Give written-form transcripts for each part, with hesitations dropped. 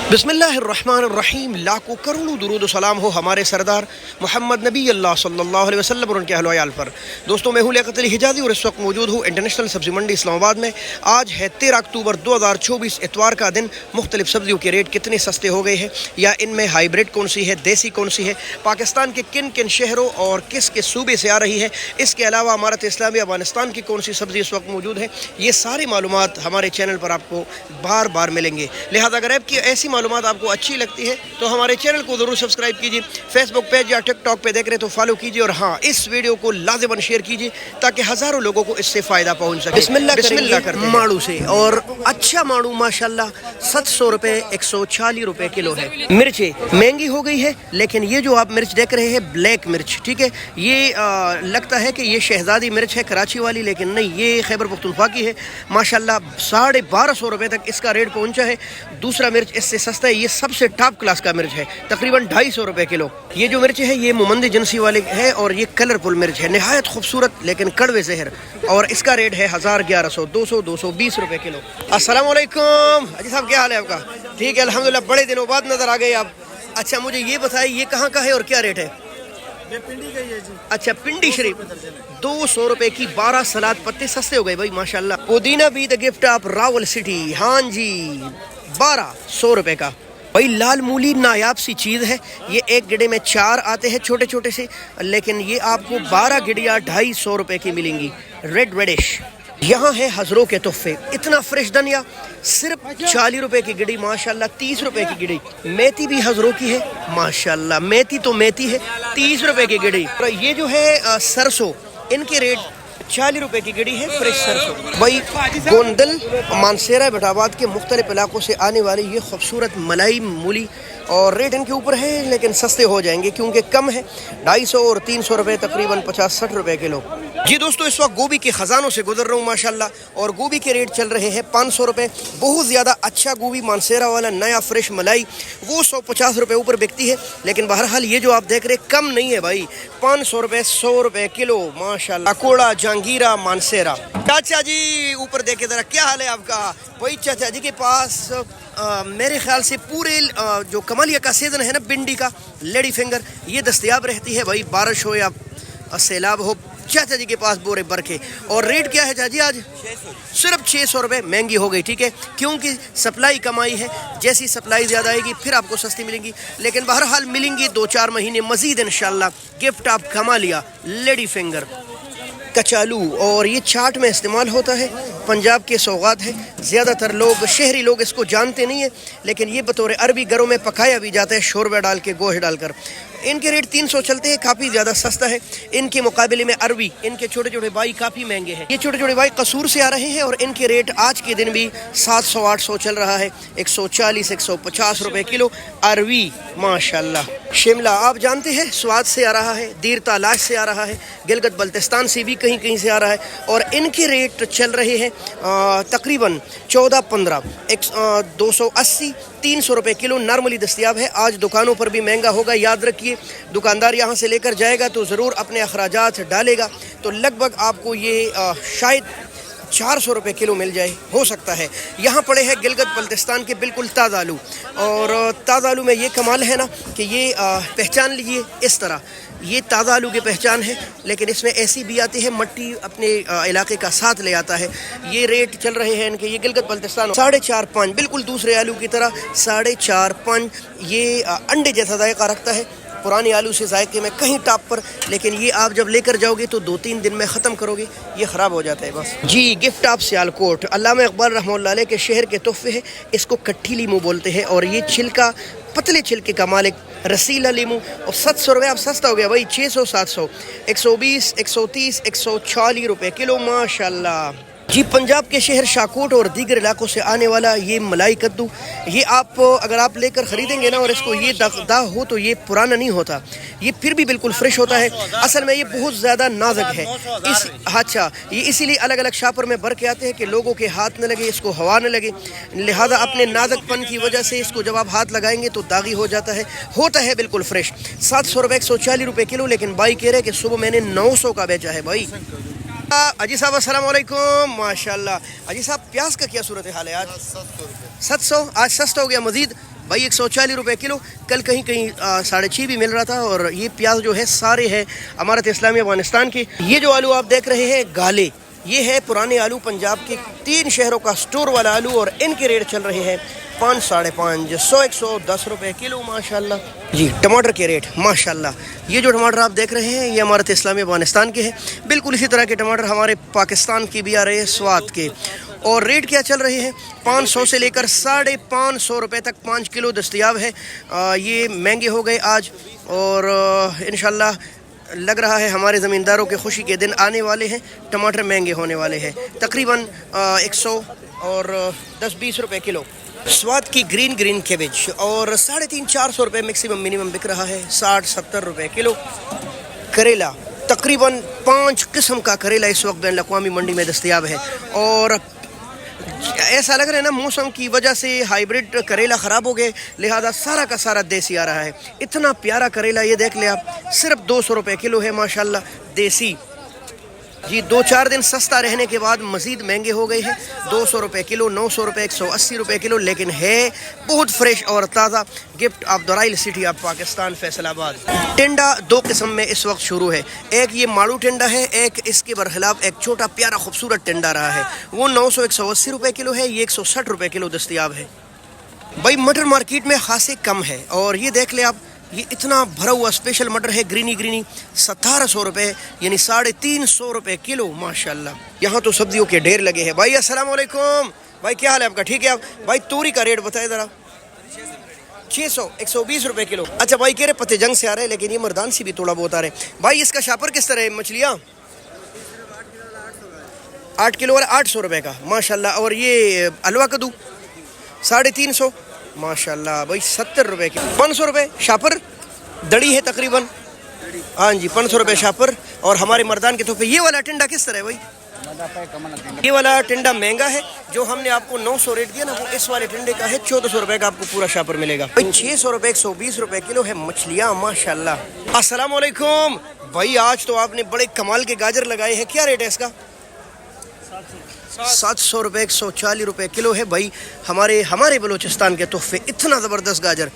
बिस्मिल्लाहिर्रहमानिर्रहीम। लाखों करोड़ों दुरूद व सलाम हो हमारे सरदार मोहम्मद नबी अल्लाह सल्लल्लाहु अलैहि वसल्लम और उनके अहल व अयाल पर। दोस्तों, मैं हूं लियाकत अली हिजाज़ी और इस वक्त मौजूद हूं इंटरनेशनल सब्ज़ी मंडी इस्लामाबाद में। आज है 13 अक्टूबर 2024, इतवार का दिन। मुख्तलिफ सब्जियों के रेट कितने सस्ते हो गए हैं, या इनमें हाइब्रिड कौन सी है, देसी कौन सी है, पाकिस्तान के किन किन शहरों और किस किस सूबे से आ रही है, इसके अलावा अमारत इस्लामी अफगानिस्तान की कौन सी सब्ज़ी इस वक्त मौजूद है, ये सारी मालूमात हमारे चैनल पर आपको बार बार मिलेंगे। लिहाजा अगर आपकी ऐसी मालूमात आपको अच्छी लगती है तो हमारे चैनल को ज़रूर सब्सक्राइब कीजिए। फेसबुक पेज या टिकटॉक पे देख रहे तो फॉलो कीजिए, और हाँ, इस वीडियो को लाज़िमन शेयर कीजिए ताकि हज़ारों लोगों को इससे फ़ायदा पहुँच सके। बिस्मिल्लाह करते हैं माड़ू से। और अच्छा माड़ू माशाल्लाह 700 रुपये 140 रुपये किलो है। मिर्चें महंगी हो गई है, लेकिन ये जो आप मिर्च देख रहे हैं ब्लैक मिर्च, ठीक है, ये लगता है कि ये शहजादी मिर्च है कराची वाली, लेकिन नहीं, ये खैबर पख्तूनख्वा की है। माशाल्लाह 1250 रुपये तक इसका रेट पहुंचा है। दूसरा मिर्च इससे सस्ता है, ये सबसे टॉप क्लास का मिर्च है, तकरीबन 250 रुपये किलो। ये जो मिर्च है ये मोमंदी जिनसी वाले है, और ये कलरफुल मिर्च है, नहायत खूबसूरत लेकिन कड़वे जहर, और इसका रेट है 1100, 200, 220 रुपये किलो। अस्सलाम वालेकुम हाजी साहब, क्या हाल है आपका? ठीक है अल्हम्दुलिल्लाह, बड़े दिनों बाद नज़र आ गए आप। अच्छा, मुझे ये बताइए ये कहाँ का है और क्या रेट है? ये पिंडी का ही है जी। अच्छा, पिंडी शरीफ 200 रुपए की 12 सलाद पत्ते सस्ते हो गए भाई माशाल्लाह। पुदीना भी the gift of Rawal city, हाँ जी, 1200 रुपए का। भाई लाल मूली नायाब सी चीज़ है, ये एक गिड़े में 4 आते हैं छोटे छोटे से, लेकिन ये आपको 12 गिड़िया 250 रुपए की मिलेंगी, रेड रेडिश। यहाँ है हजरों के तोहफे, इतना फ्रेश धनिया सिर्फ 40 रुपए की गिड़ी, माशाल्लाह 30 रुपए की गिड़ी। मेथी भी हजरों की है माशाल्लाह, मेथी तो मेथी है, 30 रुपए की गिड़ी। और ये जो है सरसों, इनके रेट 40 रुपए की गिड़ी है, फ्रेश सरसों। भाई गोंदल मानसेरा बेटाबाद के मुख्तलिफ इलाकों से आने वाली ये खूबसूरत मलाई मूली, और रेट इनके ऊपर है लेकिन सस्ते हो जाएंगे क्योंकि कम है, 250 और 300 रुपये, तकरीबन 50-60 रुपये किलो। जी दोस्तों, इस वक्त गोभी के ख़जानों से गुजर रहा हूँ माशाल्लाह, और गोभी के रेट चल रहे हैं 500 रुपये। बहुत ज़्यादा अच्छा गोभी मानसेरा वाला नया फ्रेश मलाई, वो 150 रुपये ऊपर बिकती है, लेकिन बहरहाल ये जो आप देख रहे कम नहीं है भाई, 500 रुपये 100 रुपये किलो माशाल्लाह। अकोड़ा जहांगीरा मानसेरा। चाचा जी ऊपर देखे ज़रा, क्या हाल है आपका? वही चाचा जी के पास मेरे ख्याल से पूरे जो कमलिया का सीज़न है ना, भिंडी का, लेडी फिंगर, ये दस्तयाब रहती है भाई, बारिश हो या सैलाब हो, चाचा जी के पास बोरे भर के। और रेट क्या है चाची आज? 600, सिर्फ 600 रुपये। महंगी हो गई, ठीक है, क्योंकि सप्लाई कमाई है, जैसी सप्लाई ज़्यादा आएगी फिर आपको सस्ती मिलेंगी, लेकिन बहरहाल मिलेंगी 2-4 महीने मज़ीद इंशाल्लाह। गिफ्ट आप कमा लिया लेडी फिंगर कचालू, और ये चाट में इस्तेमाल होता है, पंजाब के सौगात है। ज़्यादातर लोग, शहरी लोग इसको जानते नहीं है, लेकिन ये बतौर अरबी घरों में पकाया भी जाता है, शोरबा डाल के, गोश्त डालकर। इनके रेट 300 चलते हैं, काफ़ी ज़्यादा सस्ता है। इनके मुकाबले में अरबी, इनके छोटे छोटे भाई काफ़ी महंगे हैं। ये छोटे छोटे भाई कसूर से आ रहे हैं, और इनके रेट आज के दिन भी 700-800 चल रहा है, 140-150 रुपये किलो अरबी माशाल्लाह। शिमला आप जानते हैं स्वाद से आ रहा है, दीर तालाश से आ रहा है, गिलगित बल्तिस्तान से भी कहीं कहीं से आ रहा है, और इनके रेट चल रहे हैं तकरीबन 14-15, 280, 300 रुपये किलो नॉर्मली दस्तयाब है। आज दुकानों पर भी महंगा होगा, याद रखिए, दुकानदार यहाँ से लेकर जाएगा तो ज़रूर अपने अखराजात डालेगा, तो लगभग आपको ये शायद 400 रुपये किलो मिल जाए, हो सकता है। यहाँ पड़े हैं गिलगित बल्तिस्तान के बिल्कुल ताज़ा आलू, और ताज़ा आलू में ये कमाल है ना कि ये पहचान लीजिए इस तरह, ये ताज़ा आलू की पहचान है, लेकिन इसमें ऐसी भी आती है मट्टी अपने इलाके का साथ ले आता है। ये रेट चल रहे हैं इनके, ये गिलगित बल्तिस्तान 4.5-5, बिल्कुल दूसरे आलू की तरह 4.5-5। ये अंडे जैसा जायका रखता है, पुराने आलू से जायके में कहीं टॉप पर, लेकिन ये आप जब लेकर जाओगे तो 2-3 दिन में ख़त्म करोगे, ये ख़राब हो जाता है बस। जी गिफ्ट ऑफ सियालकोट, अल्लामा इकबाल रहमतुल्लाह अलैह के शहर के तोहफे है, इसको कट्ठी लीमू बोलते हैं, और ये छिलका, पतले छिलके का मालिक रसीला लीमू, और 700 रुपये अब सस्ता हो गया भाई, 600-700, 120, 130, 140 रुपये किलो माशाल्लाह। जी पंजाब के शहर शाकोट और दीगर इलाकों से आने वाला ये मलाई कद्दू, ये आप अगर आप लेकर ख़रीदेंगे ना, और इसको ये दाग हो तो ये पुराना नहीं होता, ये फिर भी बिल्कुल फ्रेश होता है। असल में ये बहुत ज़्यादा नाजुक है, अच्छा, ये इसीलिए अलग अलग शापर में भर के आते हैं कि लोगों के हाथ न लगे, इसको हवा न लगे, लिहाजा अपने नाजुकपन की वजह से इसको जब आप हाथ लगाएंगे तो दागी हो जाता है, होता है बिल्कुल फ्रेश। 700 रुपये 140 रुपये किलो, लेकिन भाई कह रहे हैं कि सुबह मैंने 900 का बेचा है भाई। अजी साहब अस्सलाम वालेकुम, माशाल्लाह। अजी साहब प्याज का क्या सूरत हाल है आज? 700 आज सस्ता हो गया मजीद, भाई 140 रुपए किलो। कल कहीं कहीं 6.5 भी मिल रहा था। और ये प्याज जो है सारे हैं अमारत इस्लामी अफगानिस्तान के। ये जो आलू आप देख रहे हैं गाले, ये है पुराने आलू, पंजाब के 3 शहरों का स्टोर वाला आलू। और इनके रेट चल रहे हैं 5, 5.5, 110 रुपए किलो माशाल्लाह जी। टमाटर के रेट माशाल्लाह, ये जो टमाटर आप देख रहे हैं ये अमारत इस्लामी अफगानिस्तान के हैं। बिल्कुल इसी तरह के टमाटर हमारे पाकिस्तान की भी आ रहे हैं, स्वाद के। और रेट क्या चल रहे हैं? 500 से लेकर 550 रुपए तक 5 किलो दस्तयाब है। ये महंगे हो गए आज। और इंशाल्लाह लग रहा है हमारे ज़मींदारों के खुशी के दिन आने वाले हैं, टमाटर महंगे होने वाले हैं। तकरीबन 100 और 10-20 रुपए किलो। स्वाद की ग्रीन कैबेज और 350-400 रुपए मैक्सिमम मिनिमम बिक रहा है, 60-70 रुपए किलो। करेला तकरीबन 5 किस्म का करेला इस वक्त बैन अक़वामी मंडी में दस्तयाब है। और ऐसा लग रहा है ना मौसम की वजह से हाइब्रिड करेला ख़राब हो गए, लिहाजा सारा का सारा देसी आ रहा है। इतना प्यारा करेला ये देख ले आप, सिर्फ 200 रुपए किलो है माशाल्लाह देसी जी। 2-4 दिन सस्ता रहने के बाद मज़ीद महंगे हो गए हैं। 200 रुपए किलो, 900 रुपए, 180 रुपए किलो, लेकिन है बहुत फ्रेश और ताज़ा। गिफ्ट ऑफ दराइल सिटी ऑफ पाकिस्तान फैसलाबाद। टिंडा 2 किस्म में इस वक्त शुरू है। एक ये माड़ू टिंडा है, एक इसके बरखिलाफ एक छोटा प्यारा खूबसूरत टिंडा रहा है, वो 900-180 रुपए किलो है। ये 160 रुपए किलो दस्तयाब है। भाई मटर मार्केट में खासे कम है। और ये देख ले आप, ये इतना भरा हुआ स्पेशल मटर है, ग्रीनी 1700 रुपए, यानी 350 रुपए किलो माशाल्लाह। यहाँ तो सब्जियों के ढेर लगे हैं। भाई अस्सलाम वालेकुम। भाई क्या हाल है आपका? ठीक है आप? भाई तोरी का रेट बताए ज़रा। 600, 120 रुपए किलो। अच्छा भाई कह रहे पत्ते जंग से आ रहे हैं, लेकिन ये मर्दान से भी थोड़ा बहुत आ रहे हैं। भाई इसका शापर किस तरह है? मछलियाँ 8 किलो वाला 800 रुपए का माशाल्लाह। और ये हलवा कद्दू 350 माशाल्लाह भाई 70 रुपए की। 500 रुपए शापर दड़ी है तकरीबन, हाँ जी 500 रुपए शापर। और हमारे मर्दान के तौर पे ये वाला टिंडा किस तरह है भाई? ये वाला टिंडा महंगा है, जो हमने आपको 900 रेट दिया ना, वो इस वाले टिंडे का है 1400 रुपए का, आपको पूरा शापर मिलेगा। भाई 600 रुपए 120 रुपए किलो है मछलियाँ माशाल्लाह। अस्सलाम वालेकुम। भाई आज तो आपने बड़े कमाल के गाजर लगाए हैं, क्या रेट है इसका? 700 रुपए 140 रुपए किलो है। भाई हमारे बलूचिस्तान के तोहफे, इतना ज़बरदस्त गाजर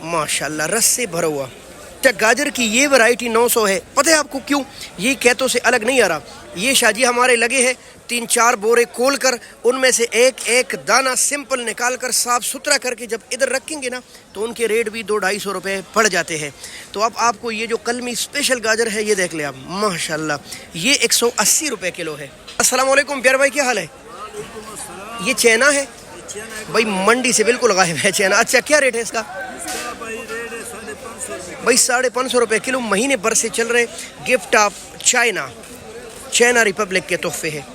माशाल्लाह, रस से भरा हुआ। अच्छा गाजर की ये वैरायटी 900 है। पता है आपको क्यों? ये कहतों से अलग नहीं आ रहा। ये शाजी हमारे लगे हैं 3-4 बोरे खोल कर, उनमें से एक दाना सिंपल निकाल कर साफ़ सुथरा करके जब इधर रखेंगे ना, तो उनके रेट भी 200-250 रुपए पड़ जाते हैं। तो अब आपको ये जो कलमी स्पेशल गाजर है ये देख ले आप माशाल्लाह, ये 180 रुपए किलो है। अस्सलाम वालेकुम प्यार भाई, क्या हाल है? ये चैना है भाई, मंडी से बिल्कुल गायब है चैना। अच्छा क्या रेट है इसका? भाई 550 रुपए किलो, महीने भर से चल रहे गिफ्ट ऑफ चाइना रिपब्लिक के तोहफे हैं।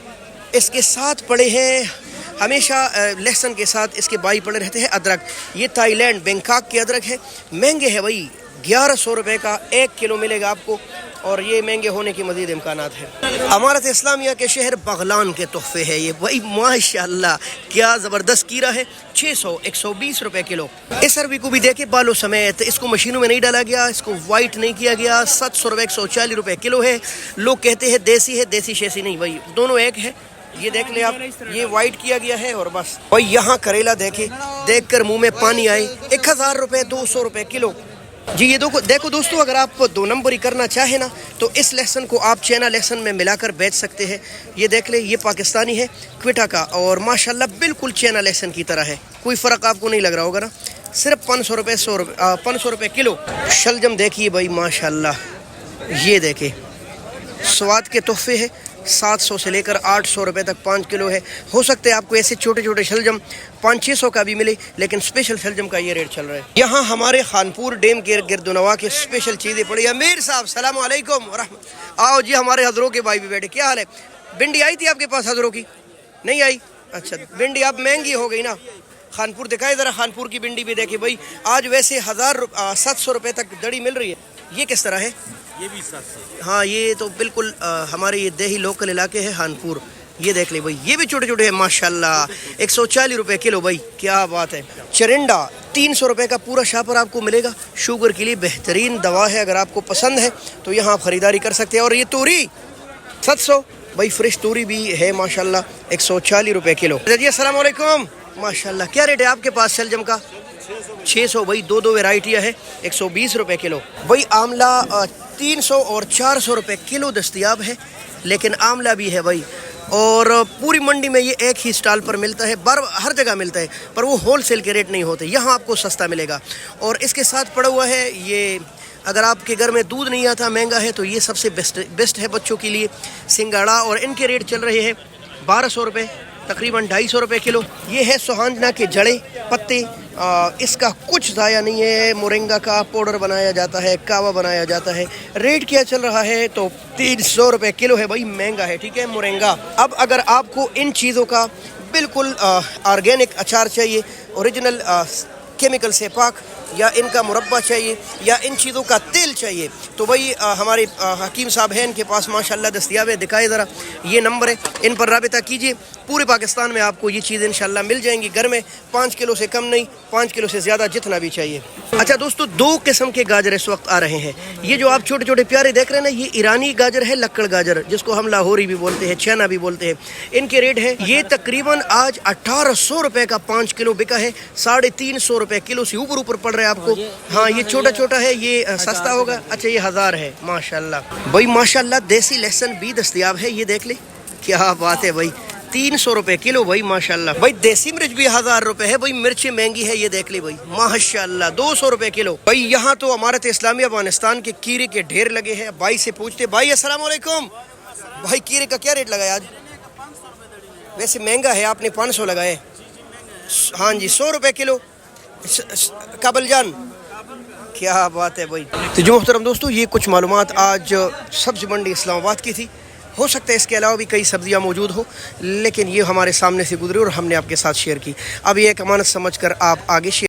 इसके साथ पड़े हैं हमेशा लहसुन के साथ इसके बाई पड़े रहते हैं अदरक। ये थाईलैंड बैंकॉक के अदरक है, महंगे है भाई, 1100 रुपए का 1 किलो मिलेगा आपको। और ये महंगे होने की मज़ीद इम्कानात है। अमारत इस्लामिया के शहर बगलान के तोहफे है ये भाई माशाल्लाह, क्या ज़बरदस्त कीरा है। 600, 120 रुपए किलो। इस अरबी को भी देखे बालों समेत, इसको मशीनों में नहीं डाला गया, इसको वाइट नहीं किया गया। 700 रुपए 140 रुपए किलो है। लोग कहते हैं देसी है, देसी शेसी नहीं भाई, दोनों एक है। ये देख ले आप, ये वाइट किया गया है और बस। और यहाँ करेला देख कर मुँह में पानी आए। 1000 रुपए 200 रुपए किलो जी। ये देखो दोस्तों, अगर आप 2 नंबरी करना चाहें ना, तो इस लहसुन को आप चाइना लहसुन में मिलाकर बेच सकते हैं। ये देख ले, ये पाकिस्तानी है क्विटा का, और माशाल्लाह बिल्कुल चाइना लहसुन की तरह है, कोई फ़र्क आपको नहीं लग रहा होगा ना। सिर्फ 500 रुपए 500 रुपए किलो। शलजम देखिए भाई माशाल्लाह, ये देखे स्वाद के तोहफे है। 700 से लेकर 800 रुपए तक 5 किलो है। हो सकते हैं आपको ऐसे छोटे छोटे शलजम 500-600 का भी मिले, लेकिन स्पेशल शलजम का ये रेट चल रहा है। यहाँ हमारे खानपुर डैम के गिरदुनवा के स्पेशल चीज़ें पड़ी। अमीर साहब सलाम अलैकुम। आओ जी, हमारे हजरों के भाई भी बैठे। क्या हाल है? भिंडी आई थी आपके पास हजरों की? नहीं आई? अच्छा, भिंडी अब महंगी हो गई ना। खानपुर दिखाए ज़रा, खानपुर की भिंडी भी देखिए भाई। आज वैसे 700 रुपए तक दड़ी मिल रही है। ये किस तरह है? ये भी 700। हाँ, ये तो बिल्कुल हमारे ये देही लोकल इलाके है खानपुर। ये देख ले भाई, ये भी छोटे छोटे हैं माशाल्लाह। 140 रुपए किलो भाई, क्या बात है। चरिंडा 300 रुपए का पूरा शापर आपको मिलेगा। शुगर के लिए बेहतरीन दवा है, अगर आपको पसंद है तो यहाँ आप ख़रीदारी कर सकते हैं। और ये तोरी 700 भाई, फ्रेश तोरी भी है माशाल्लाह, 140 रुपए किलो। जी अस्सलाम वालेकुम। माशाल्लाह, क्या रेट है आपके पास शलजम का? 600 भाई, दो वैरायटियाँ है, 120 रुपए किलो। भाई आंवला 300 और 400 रुपए किलो दस्तयाब है, लेकिन आंवला भी है भाई। और पूरी मंडी में ये एक ही स्टॉल पर मिलता है, हर जगह मिलता है, पर वो होल सेल के रेट नहीं होते, यहाँ आपको सस्ता मिलेगा। और इसके साथ पड़ा हुआ है ये, अगर आपके घर में दूध नहीं आता, महंगा है, तो ये सबसे बेस्ट है बच्चों के लिए, सिंगाड़ा। और इनके रेट चल रहे हैं 1200 रुपये, तकरीबन 250 रुपये किलो। ये है सुहांजना के जड़े पत्ते, इसका कुछ ज़ाया नहीं है। मोरिंगा का पाउडर बनाया जाता है, कावा बनाया जाता है। रेट क्या चल रहा है? तो 300 रुपये किलो है भाई, महंगा है, ठीक है, मोरिंगा। अब अगर आपको इन चीज़ों का बिल्कुल ऑर्गेनिक अचार चाहिए, ओरिजिनल केमिकल से पाक, या इनका मुरब्बा चाहिए, या इन चीज़ों का तेल चाहिए, तो भाई हमारे हकीम साहब हैं, इनके पास माशाल्लाह दस्तयाब है। दिखाए ज़रा, ये नंबर है, इन पर राबिता कीजिए। पूरे पाकिस्तान में आपको ये चीज़ें इंशाल्लाह मिल जाएंगी घर में। 5 किलो से कम नहीं, 5 किलो से ज़्यादा, जितना भी चाहिए। अच्छा दोस्तों, 2 किस्म के गाजर इस वक्त आ रहे हैं। ये जो आप छोटे छोटे प्यारे देख रहे हैं ना, ये ईरानी गाजर है, लक्कड़ गाजर, जिसको हम लाहौरी भी बोलते हैं, छैना भी बोलते हैं। इनके रेट है, ये तकरीबन आज 1800 रुपये का 5 किलो बिका है, 350 रुपये किलो से ऊपर पड़ रहा है आपको। हाँ, ये छोटा छोटा है, ये सस्ता होगा। अच्छा, ये 1000 है, माशाल्लाह भाई, माशाल्लाह। देसी लहसुन भी दस्तयाब है, ये देख ले, क्या बात है भाई, 300 रुपये किलो भाई, माशाल्लाह भाई। देसी मिर्च भी 1000 रुपये है भाई, मिर्ची महंगी है, ये देख ली भाई, माशाल्लाह, 200 रुपये किलो भाई। यहाँ तो अमारत इस्लामी अफगानिस्तान के कीरे के ढेर लगे हैं। भाई से पूछते, भाई अस्सलाम वालेकुम भाई, कीरे का क्या रेट लगाया आज? वैसे महंगा है, आपने 500 लगाए। हाँ जी, 100 रुपये किलो काबल जान, क्या बात है भाई। तो जो मोहतरम दोस्तों, ये कुछ मालूमात आज सब्जी मंडी इस्लामाबाद की थी। हो सकता है इसके अलावा भी कई सब्जियां मौजूद हो, लेकिन ये हमारे सामने से गुजरी और हमने आपके साथ शेयर की। अब ये एक अमानत समझ कर आप आगे शेयर